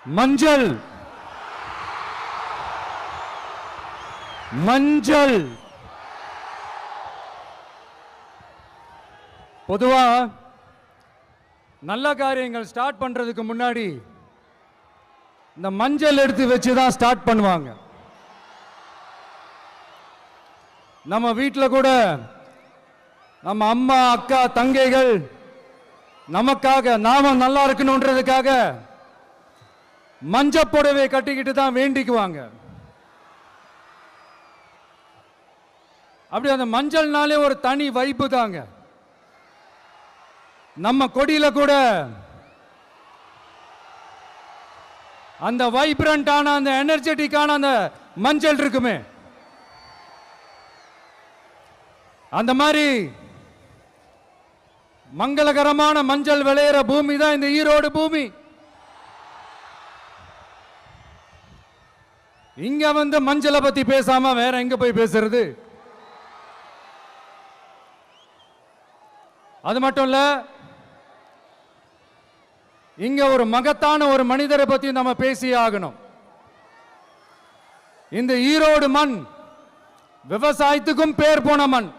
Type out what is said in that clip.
மஞ்சள் மஞ்சள் பொதுவா நல்ல காரியங்கள் ஸ்டார்ட் பண்றதுக்கு முன்னாடி இந்த மஞ்சள் எடுத்து வச்சு தான் ஸ்டார்ட் பண்ணுவாங்க. நம்ம வீட்டில் கூட நம்ம அம்மா அக்கா தங்கைகள் நமக்காக நாம நல்லா இருக்கணும்ன்றதுக்காக மஞ்சள் புடவை கட்டிக்கிட்டு தான் வேண்டிக்குவாங்க. அப்படி அந்த மஞ்சள்னாலே ஒரு தனி வைப்பு தாங்க. நம்ம கொடியில கூட அந்த வைப்ரண்டான அந்த எனர்ஜெட்டிக்கான அந்த மஞ்சள் இருக்குமே, அந்த மாதிரி மங்களகரமான மஞ்சள் விளையிற பூமி தான் இந்த ஈரோடு பூமி. இங்க வந்து மஞ்சளை பத்தி பேசாம வேற எங்க போய் பேசுறது? அது மட்டும் இல்ல, இங்க ஒரு மகத்தான ஒரு மனிதரை பத்தி நம்ம பேசியே ஆகணும். இந்த ஈரோடு மண் விவசாயத்துக்கும் பேர் போன மண்.